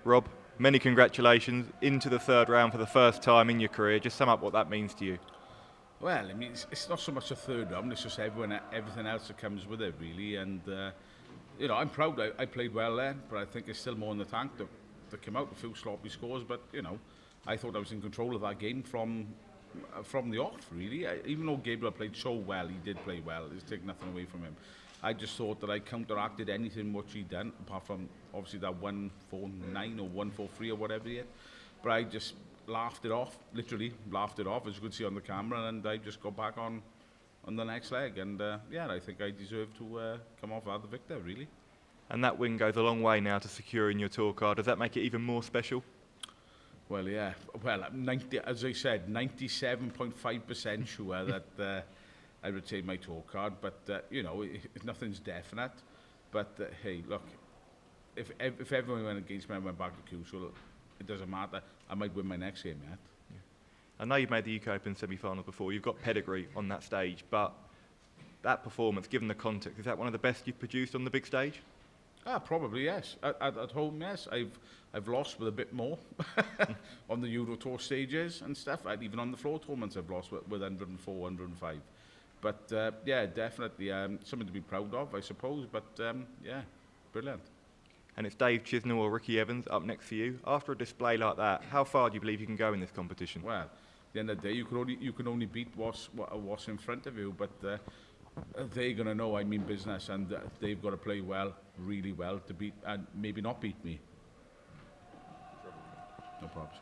Rob, many congratulations into the third round for the first time in your career. Just sum up what that means to you. Well, I mean, it's not so much a third round, it's just everything else that comes with it, really. And, you know, I'm proud I played well there, but I think there's still more in the tank that came out, a few sloppy scores. But, you know, I thought I was in control of that game from the off, really. Even though Gabriel played so well, he did play well. It's taken nothing away from him. I just thought that I counteracted anything what he'd done, apart from obviously that 1-4-9 or 1-4-3 or whatever he had. But I just laughed it off, literally laughed it off, as you could see on the camera, and I just got back on the next leg. And yeah, I think I deserve to come off as the victor, really. And that win goes a long way now to securing your tour card. Does that make it even more special? Well, yeah. Well, as I said, 97.5% sure that I retain my tour card. But, you know, nothing's definite. But, hey, look, if everyone went against me and went back to Crucial, it doesn't matter. I might win my next game yet. Yeah. I know you've made the UK Open semi-final before. You've got pedigree on that stage. But that performance, given the context, is that one of the best you've produced on the big stage? Probably, yes. At home, yes. I've lost with a bit more on the Euro Tour stages and stuff. Even on the floor tournaments, I've lost with 104, 105. But yeah, definitely something to be proud of, I suppose. But yeah, brilliant. And it's Dave Chisnall or Ricky Evans up next for you. After a display like that, how far do you believe you can go in this competition? Well, at the end of the day, you can only beat what's in front of you. But they're going to know I mean business, and they've got to play well, really well, to beat and maybe not beat me. No problems.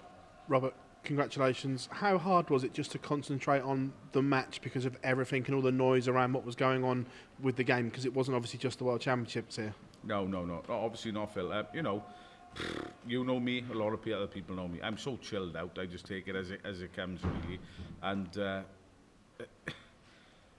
Robert, congratulations. How hard was it just to concentrate on the match because of everything and all the noise around what was going on with the game? Because it wasn't obviously just the World Championships here. No. Obviously not, Phil. You know, you know me. A lot of other people know me. I'm so chilled out. I just take it as it comes, really. And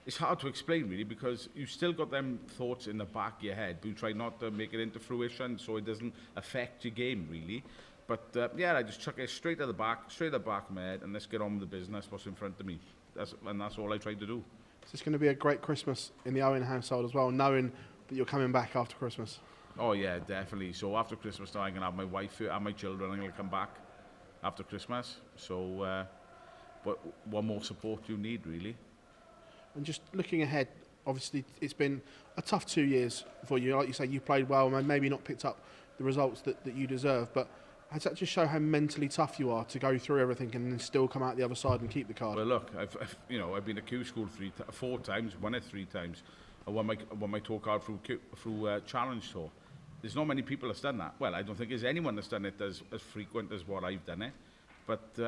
it's hard to explain, really, because you've still got them thoughts in the back of your head, but you try not to make it into fruition so it doesn't affect your game, really. But yeah, I just chuck it straight at the back of my head, and let's get on with the business, what's in front of me. That's all I try to do. So it's going to be a great Christmas in the Owen household as well, knowing that you're coming back after Christmas. Oh yeah, definitely. So after Christmas now, I'm going to have my wife and my children, I'm going to come back after Christmas. So, but what more support you need, really? And just looking ahead, obviously it's been a tough 2 years for you. Like you say, you played well and maybe not picked up the results that you deserve, but does that just show how mentally tough you are to go through everything and then still come out the other side and keep the card? Well, look, I've been to Q School 4 times, won it 3 times. I won my tour card through Challenge Tour. There's not many people that's done that. Well, I don't think there's anyone that's done it as frequent as what I've done it. But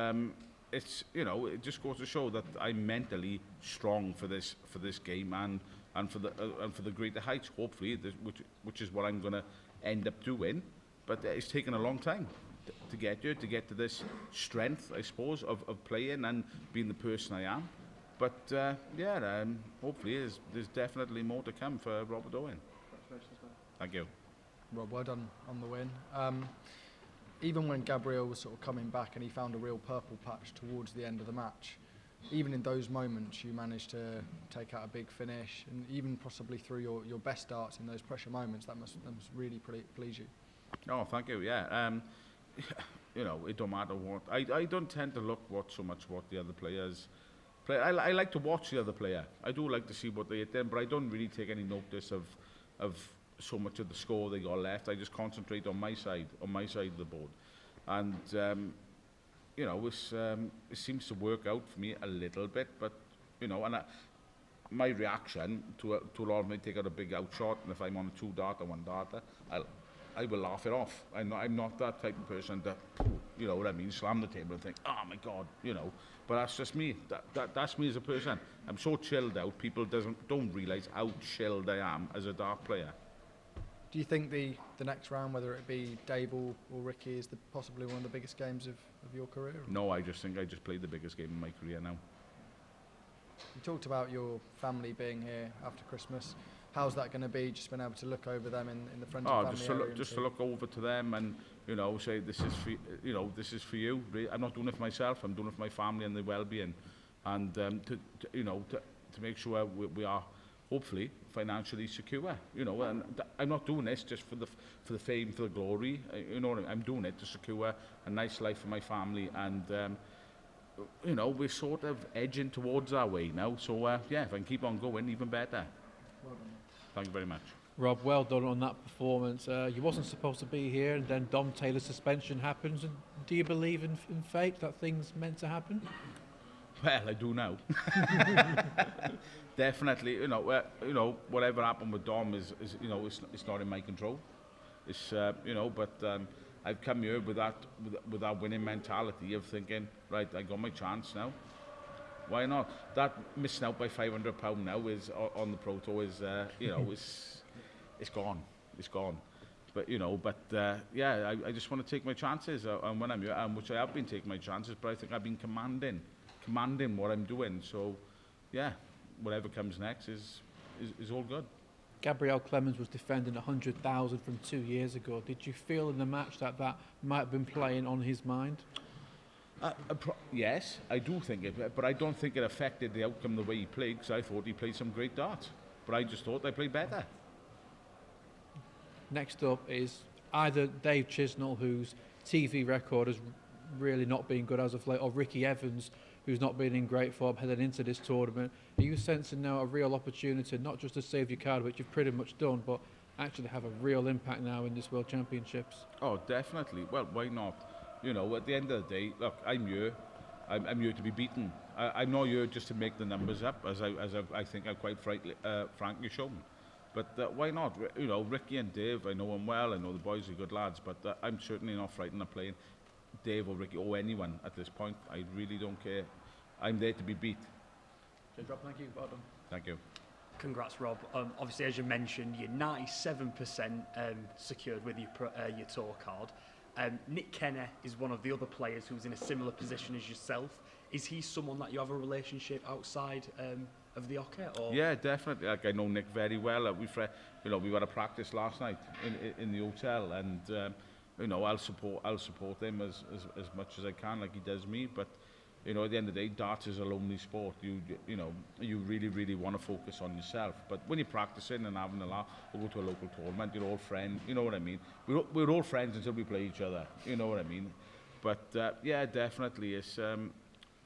it's, you know, it just goes to show that I'm mentally strong for this game and for the greater heights. Hopefully, which is what I'm going to end up doing. But it's taken a long time to get to this strength, I suppose, of playing and being the person I am. But yeah, hopefully there's definitely more to come for Robert Owen. Congratulations, man. Thank you. Rob, well done on the win. Even when Gabriel was sort of coming back and he found a real purple patch towards the end of the match, even in those moments you managed to take out a big finish, and even possibly through your best darts in those pressure moments, that must really please you. Oh, thank you. Yeah. You know, it don't matter what. I don't tend to look so much what the other players play. I like to watch the other player. I do like to see what they hit them, but I don't really take any notice of so much of the score they got left. I just concentrate on my side of the board. And you know, it seems to work out for me a little bit, but you know, and my reaction to a lot of them, they take out a big out shot, and if I'm on a 2-dart or 1-darter, I will laugh it off. I'm not that type of person that, you know what I mean, slam the table and think, oh my God, you know. But that's just me. That's me as a person. I'm so chilled out. People don't realise how chilled I am as a dart player. Do you think the next round, whether it be Dave or Ricky, is possibly one of the biggest games of your career? No, I just think I just played the biggest game in my career now. You talked about your family being here after Christmas. How's that going to be? Just being able to look over them in the front of family just to look over to them and, you know, say this is for you. I'm not doing it for myself. I'm doing it for my family and their well-being, and to make sure we are hopefully financially secure. You know, and I'm not doing this just for the fame, for the glory. You know, I'm doing it to secure a nice life for my family, and you know, we're sort of edging towards our way now. So yeah, if I can keep on going, even better. Well done. Thank you very much. Rob, well done on that performance. You wasn't supposed to be here, and then Dom Taylor's suspension happens. And do you believe in fate, that things meant to happen? Well, I do now. Definitely, you know, whatever happened with Dom is you know, it's not in my control. It's you know, but I've come here with that winning mentality of thinking, right, I got my chance now. Why not? That missing out by £500 now is on the Pro Tour is you know, it's gone. It's gone. But you know, yeah, I just want to take my chances, and when I'm here, which I have been taking my chances, but I think I've been commanding what I'm doing. So, yeah, whatever comes next is all good. Gabriel Clemens was defending 100,000 from 2 years ago. Did you feel in the match that might have been playing on his mind? Yes, I do think it, but I don't think it affected the outcome the way he played, because I thought he played some great darts. But I just thought I played better. Next up is either Dave Chisnall, whose TV record has really not been good as of late, or Ricky Evans, who's not been in great form heading into this tournament. Are you sensing now a real opportunity, not just to save your card, which you've pretty much done, but actually have a real impact now in this World Championships? Oh, definitely. Well, why not? You know, at the end of the day, look, I'm here. I'm here to be beaten. I'm not here just to make the numbers up, as I think I've quite frankly shown. But why not? You know, Ricky and Dave, I know them well. I know the boys are good lads, but I'm certainly not frightened of playing Dave or Ricky or anyone at this point. I really don't care. I'm there to be beat. Rob, thank you. Well done. Thank you. Congrats, Rob. Obviously, as you mentioned, you're 97% secured with your tour card. Nick Kenny is one of the other players who's in a similar position as yourself. Is he someone that you have a relationship outside of the Ocker? Or? Yeah, definitely. Like, I know Nick very well. We had a practice last night in the hotel, and you know, I'll support him as much as I can, like he does me. But you know, at the end of the day, darts is a lonely sport. You know, you really want to focus on yourself. But when you're practicing and having a laugh, or go to a local tournament, you're all friends. You know what I mean? We're all friends until we play each other. You know what I mean? But yeah, definitely, it's.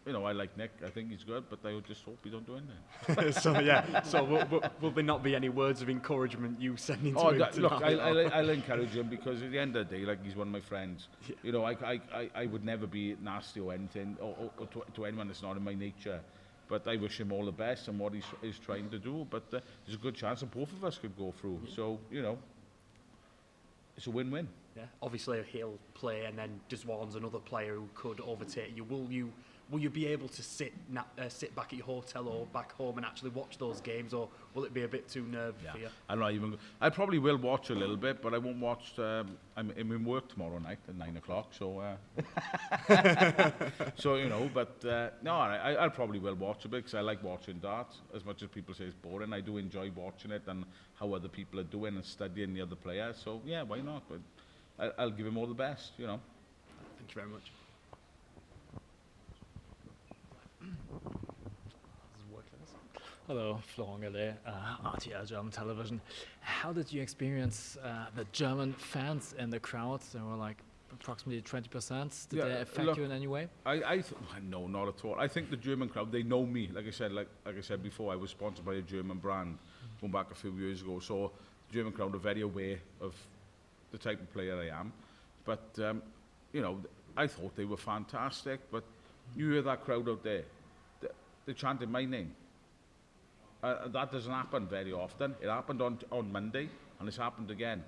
You know, I like Nick. I think he's good, but I just hope he don't do anything. So yeah. So will there not be any words of encouragement you sending to him? Look, I'll encourage him, because at the end of the day, like, he's one of my friends. Yeah. You know, I would never be nasty or anything, or to anyone that's not in my nature. But I wish him all the best and what he's trying to do. But there's a good chance that both of us could go through. Yeah. So you know, it's a win-win. Yeah. Obviously, he'll play, and then Deswan's another player who could overtake you. Will you be able to sit back at your hotel or back home and actually watch those games, or will it be a bit too nervy for you? I'm not even. I probably will watch a little bit, but I won't watch. I'm in work tomorrow night at 9 o'clock, so so you know. But no, I probably will watch a bit, because I like watching darts. As much as people say it's boring, I do enjoy watching it and how other people are doing and studying the other players. So yeah, why not? But I'll give him all the best, you know. Thank you very much. Hello, Florent Gallet, RTL German Television. How did you experience the German fans in the crowd? There were like approximately 20%. Did they affect you in any way? No, not at all. I think the German crowd, they know me. Like I said before, I was sponsored by a German brand going back a few years ago. So the German crowd are very aware of the type of player I am. But you know, I thought they were fantastic. But you hear that crowd out there, they chanted my name. That doesn't happen very often. It happened on Monday, and it's happened again.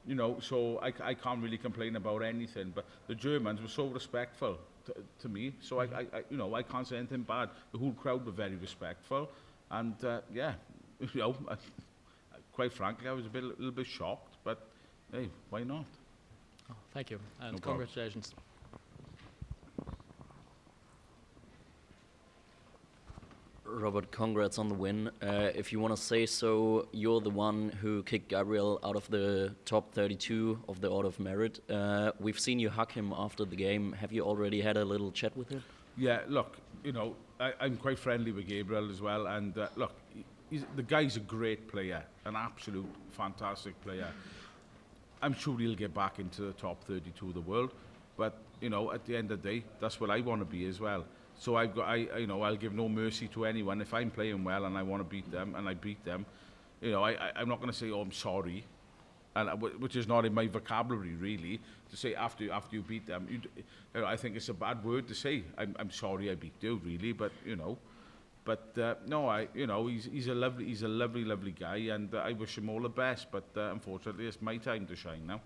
You know, so I can't really complain about anything. But the Germans were so respectful to me, so I you know, I can't say anything bad. The whole crowd were very respectful, and yeah, you know, quite frankly, I was a little bit shocked. But hey, why not? Oh, thank you, and no congratulations. Problem. Robert, congrats on the win. If you want to say so, you're the one who kicked Gabriel out of the top 32 of the Order of Merit. We've seen you hug him after the game. Have you already had a little chat with him? Yeah, look, you know, I'm quite friendly with Gabriel as well, and look, the guy's a great player, an absolute fantastic player. I'm sure he'll get back into the top 32 of the world, but you know, at the end of the day, that's what I want to be as well. So I'll give no mercy to anyone. If I'm playing well and I want to beat them and I beat them, you know, I'm not going to say, oh, I'm sorry, which is not in my vocabulary really, to say after you beat them. You know, I think it's a bad word to say. I'm sorry I beat you, really, but you know. But no, you know, he's a lovely guy, and I wish him all the best. But unfortunately, it's my time to shine now.